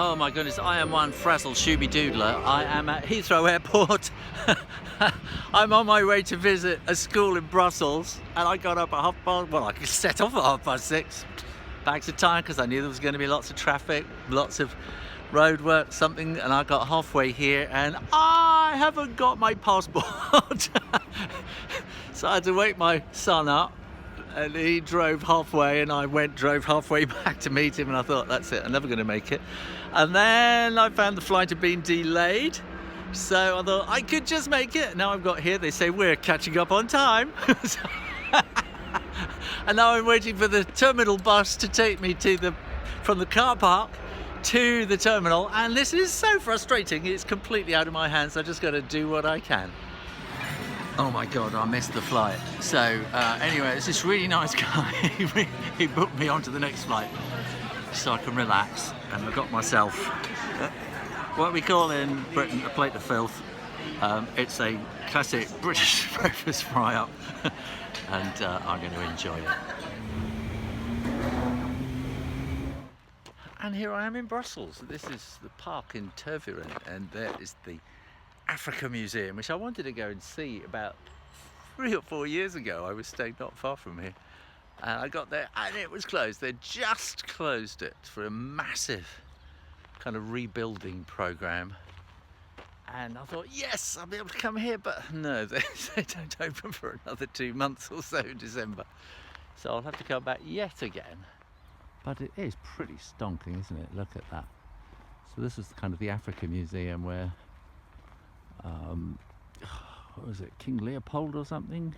Oh my goodness, I am one frazzled shooby doodler. I am at Heathrow Airport. I'm on my way to visit a school in Brussels, and I got up at I could set off at 6:30. Bags of time, because I knew there was going to be lots of traffic, lots of road work, something, and I got halfway here and I haven't got my passport. So I had to wake my son up, and he drove halfway, and I drove halfway back to meet him, and I thought, that's it, I'm never going to make it. And then I found the flight had been delayed, so I thought I could just make it. Now I've got here, they say we're catching up on time. And now I'm waiting for the terminal bus to take me from the car park to the terminal, and this is so frustrating. It's completely out of my hands. I just got to do what I can. Oh my god, I missed the flight. So anyway, it's this really nice guy. He booked me onto the next flight so I can relax, and I got myself what we call in Britain a plate of filth. It's a classic British breakfast fry-up, and I'm going to enjoy it. And here I am in Brussels. This is the park in Tervuren, and there is the Africa Museum, which I wanted to go and see about 3 or 4 years ago. I was staying not far from here, and I got there and it was closed. They just closed it for a massive kind of rebuilding program, and I thought, yes, I'll be able to come here, but no, they don't open for another 2 months or so in December, so I'll have to come back yet again. But it is pretty stonking, isn't it? Look at that. So this is kind of the Africa Museum where what was it, King Leopold or something?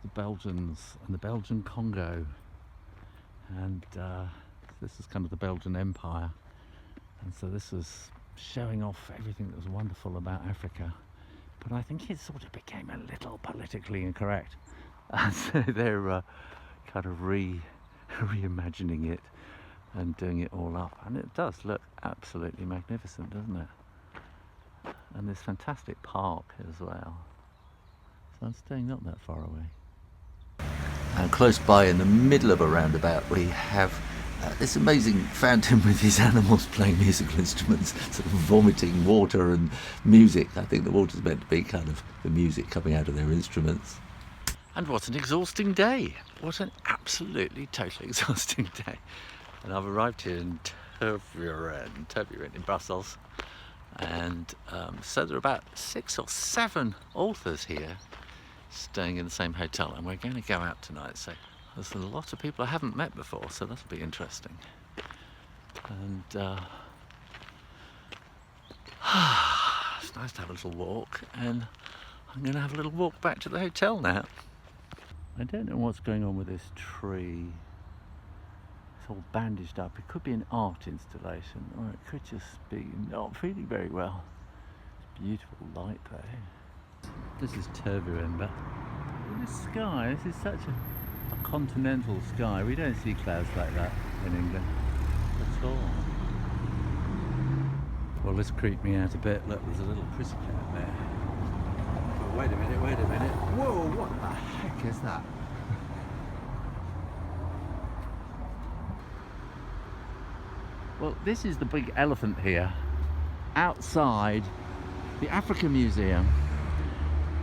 The Belgians and the Belgian Congo, and this is kind of the Belgian Empire, and so this was showing off everything that was wonderful about Africa, but I think it sort of became a little politically incorrect, and so they're kind of reimagining it and doing it all up, and it does look absolutely magnificent, doesn't it? And this fantastic park as well. So I'm staying not that far away. And close by, in the middle of a roundabout, we have this amazing fountain with these animals playing musical instruments, sort of vomiting water and music. I think the water's meant to be kind of the music coming out of their instruments. And what an exhausting day. What an absolutely, totally exhausting day. And I've arrived here in Tervuren in Brussels. And so there are about 6 or 7 authors here staying in the same hotel. And we're going to go out tonight. So there's a lot of people I haven't met before, so that'll be interesting. And it's nice to have a little walk. And I'm going to have a little walk back to the hotel now. I don't know what's going on with this tree. It's all bandaged up. It could be an art installation, or it could just be not feeling very well. It's beautiful light there. This is Tervuren, but this sky, this is such a continental sky. We don't see clouds like that in England at all. Well, this creeped me out a bit. Look, there's a little pussycat there. Wait a minute. Whoa, what the heck is that? Well, this is the big elephant here outside the Africa Museum,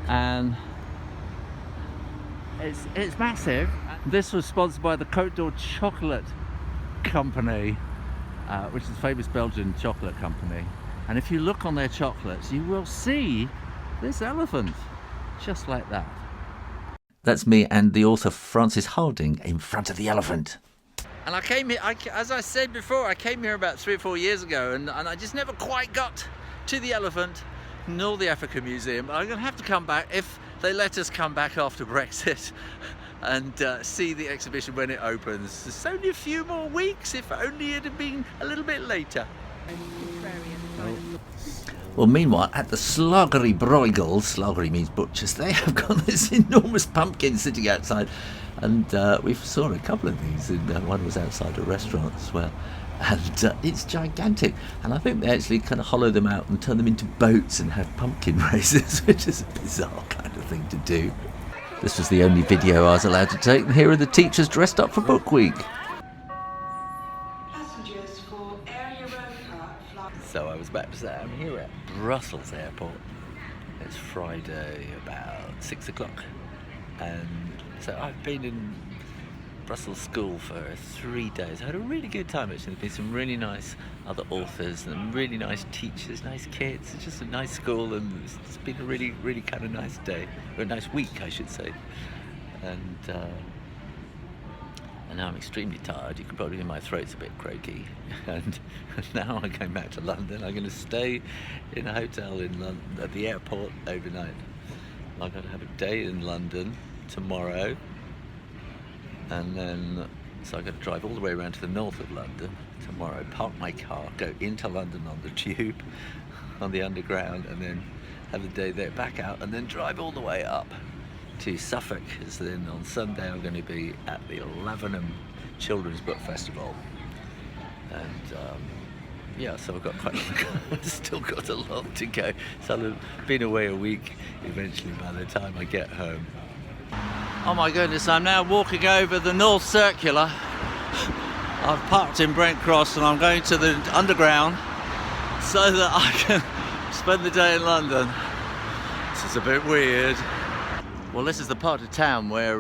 and it's massive. This was sponsored by the Côte d'Or Chocolate Company, which is a famous Belgian chocolate company, and if you look on their chocolates you will see this elephant, just like that. That's me and the author Frances Harding in front of the elephant. And I came here, as I said before, I came here about 3 or 4 years ago, and I just never quite got to the elephant nor the Africa Museum. I'm going to have to come back if they let us come back after Brexit and see the exhibition when it opens. It's only a few more weeks, if only it had been a little bit later. Well, meanwhile, at the Sloggery Bruegel, Sloggery means butchers, they have got this enormous pumpkin sitting outside, and we saw a couple of these, and one was outside a restaurant as well, and it's gigantic, and I think they actually kind of hollow them out and turn them into boats and have pumpkin races, which is a bizarre kind of thing to do. This was the only video I was allowed to take, and here are the teachers dressed up for Book Week. Passengers for Area Road So I was about to say, I'm here at Brussels airport. It's Friday about 6 o'clock. And so I've been in Brussels school for 3 days. I had a really good time actually. There's been some really nice other authors and really nice teachers, nice kids. It's just a nice school, and it's been a really, really kind of nice day, or a nice week I should say. And now I'm extremely tired. You can probably hear my throat's a bit croaky. And now I'm going back to London. I'm going to stay in a hotel in London at the airport overnight. I'm going to have a day in London tomorrow, and then so I've got to drive all the way around to the north of London tomorrow, park my car, go into London on the tube, on the underground, and then have a day there, back out, and then drive all the way up to Suffolk. Because then on Sunday I'm going to be at the Lavenham Children's Book Festival, and yeah, so I've got still got a lot to go. So I'll have been away a week eventually by the time I get home. Oh my goodness, I'm now walking over the North Circular. I've parked in Brent Cross and I'm going to the underground so that I can spend the day in London. This is a bit weird. Well, this is the part of town where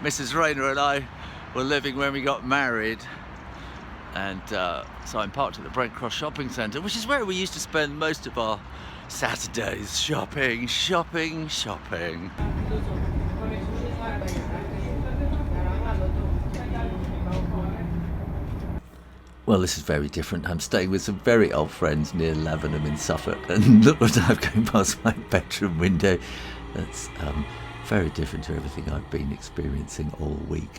Mrs. Rayner and I were living when we got married. And so I'm parked at the Brent Cross shopping centre, which is where we used to spend most of our Saturdays shopping. Well, this is very different. I'm staying with some very old friends near Lavenham in Suffolk, and look what I've going past my bedroom window. That's very different to everything I've been experiencing all week.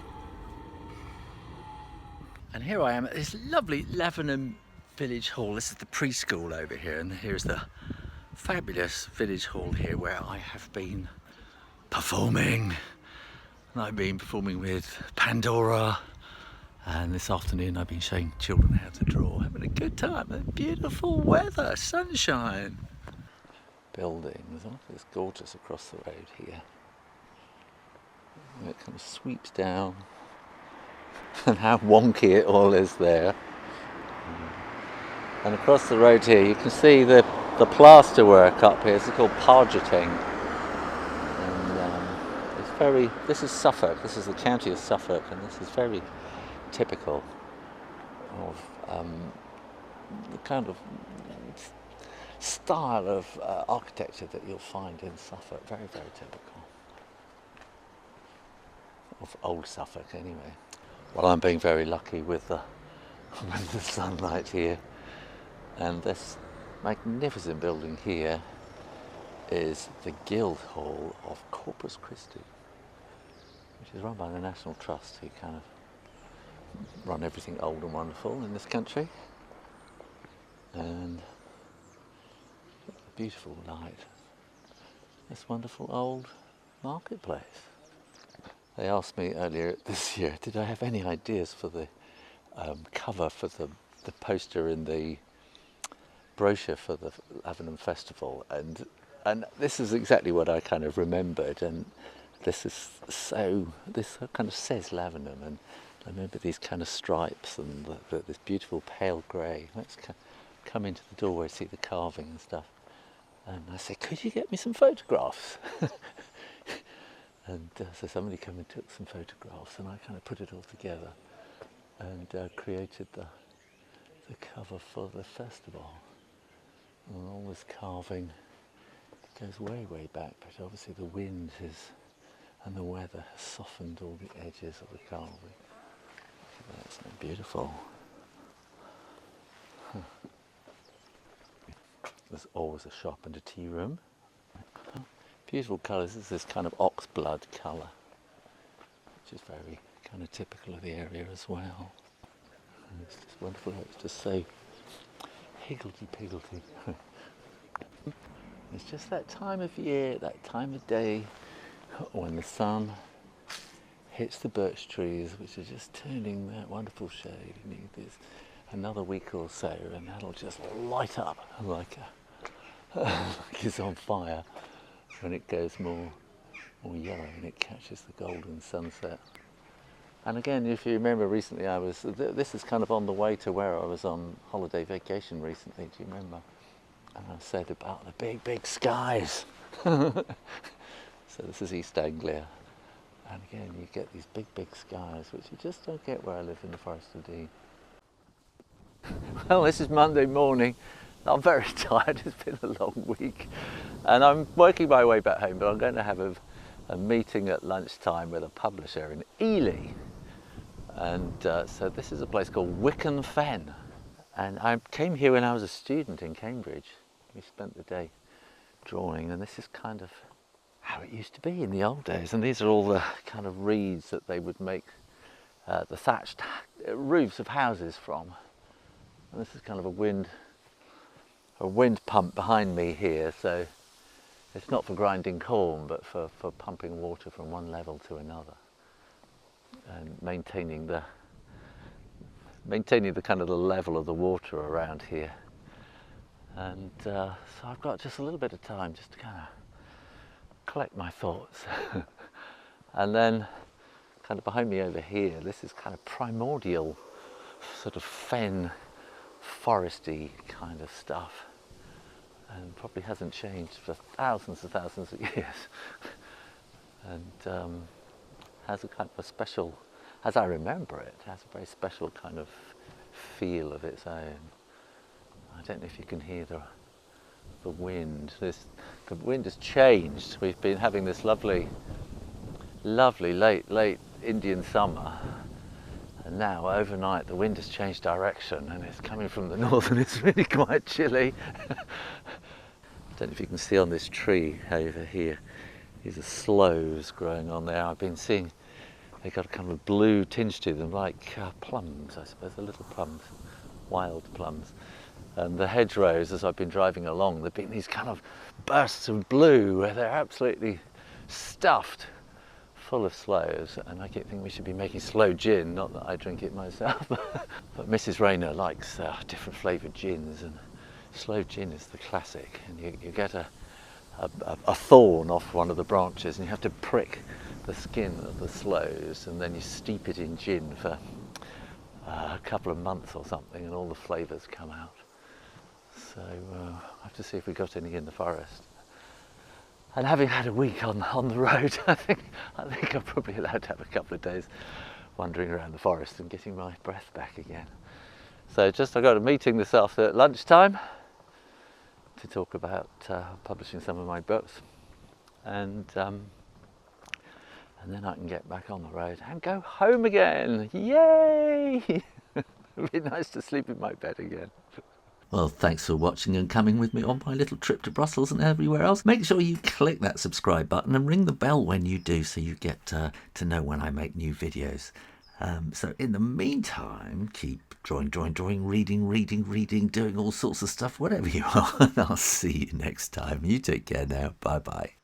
And here I am at this lovely Lavenham Village Hall. This is the preschool over here, and here's the fabulous Village Hall here where I have been performing. And I've been performing with Pandora, and this afternoon I've been showing children how to draw, having a good time. Beautiful weather, sunshine. Buildings, oh, it's gorgeous across the road here. And it kind of sweeps down. And how wonky it all is there. And across the road here you can see the plaster work up here. It's called pargeting. And it's very, this is Suffolk, this is the county of Suffolk, and this is very typical of the kind of style of architecture that you'll find in Suffolk. Very, very typical of old Suffolk anyway. Well, I'm being very lucky with the sunlight here, and this magnificent building here is the Guildhall of Corpus Christi, which is run by the National Trust, who kind of run everything old and wonderful in this country. And beautiful light, this wonderful old marketplace. They asked me earlier this year, did I have any ideas for the cover for the poster in the brochure for the Lavenham Festival, and this is exactly what I kind of remembered, and this is so, this kind of says Lavenham, and I remember these kind of stripes and this beautiful pale grey. Let's come into the doorway, see the carving and stuff, and I said, could you get me some photographs? And so somebody came and took some photographs, and I kind of put it all together and created the cover for the festival. And all this carving goes way, way back, but obviously the wind and the weather has softened all the edges of the carving. That's beautiful. There's always a shop and a tea room. Beautiful colours. This is this kind of ox blood colour, which is very kind of typical of the area as well. And it's just wonderful. It's just so higgledy-piggledy. It's just that time of year, that time of day when the sun hits the birch trees, which are just turning that wonderful shade. You need this another week or so, and that'll just light up like it's on fire. When it goes more yellow and it catches the golden sunset. And again, if you remember recently, this is kind of on the way to where I was on holiday vacation recently, do you remember? And I said about the big, big skies. So this is East Anglia. And again, you get these big, big skies, which you just don't get where I live in the Forest of Dean. Well, this is Monday morning. I'm very tired, it's been a long week. And I'm working my way back home, but I'm going to have a meeting at lunchtime with a publisher in Ely. And so this is a place called Wycombe Fen. And I came here when I was a student in Cambridge. We spent the day drawing, and this is kind of how it used to be in the old days. And these are all the kind of reeds that they would make the thatched roofs of houses from. And this is kind of a wind pump behind me here, so it's not for grinding corn, but for pumping water from one level to another and maintaining the kind of the level of the water around here. And so I've got just a little bit of time just to kind of collect my thoughts. And then kind of behind me over here, this is kind of primordial sort of fen foresty kind of stuff, and probably hasn't changed for thousands of years. And has a kind of a special, as I remember it, has a very special kind of feel of its own. I don't know if you can hear the wind. The wind has changed. We've been having this lovely late Indian summer, and now overnight the wind has changed direction and it's coming from the north, and it's really quite chilly. I don't know if you can see on this tree over here, these are sloes growing on there. I've been seeing they've got a kind of blue tinge to them, like plums, I suppose, the little plums, wild plums. And the hedgerows, as I've been driving along, there've been these kind of bursts of blue where they're absolutely stuffed full of sloes. And I keep thinking we should be making sloe gin, not that I drink it myself. But Mrs. Rayner likes different flavoured gins, and sloe gin is the classic. And you get a thorn off one of the branches, and you have to prick the skin of the sloes, and then you steep it in gin for a couple of months or something, and all the flavours come out. So I have to see if we got any in the forest. And having had a week on the road, I think I'm probably allowed to have a couple of days wandering around the forest and getting my breath back again. So I got a meeting this afternoon at lunchtime to talk about publishing some of my books, and then I can get back on the road and go home again. Yay! It'd be nice to sleep in my bed again. Well, thanks for watching and coming with me on my little trip to Brussels and everywhere else. Make sure you click that subscribe button and ring the bell when you do, so you get to know when I make new videos. So in the meantime, keep drawing, reading, doing all sorts of stuff, whatever you are. And I'll see you next time. You take care now. Bye-bye.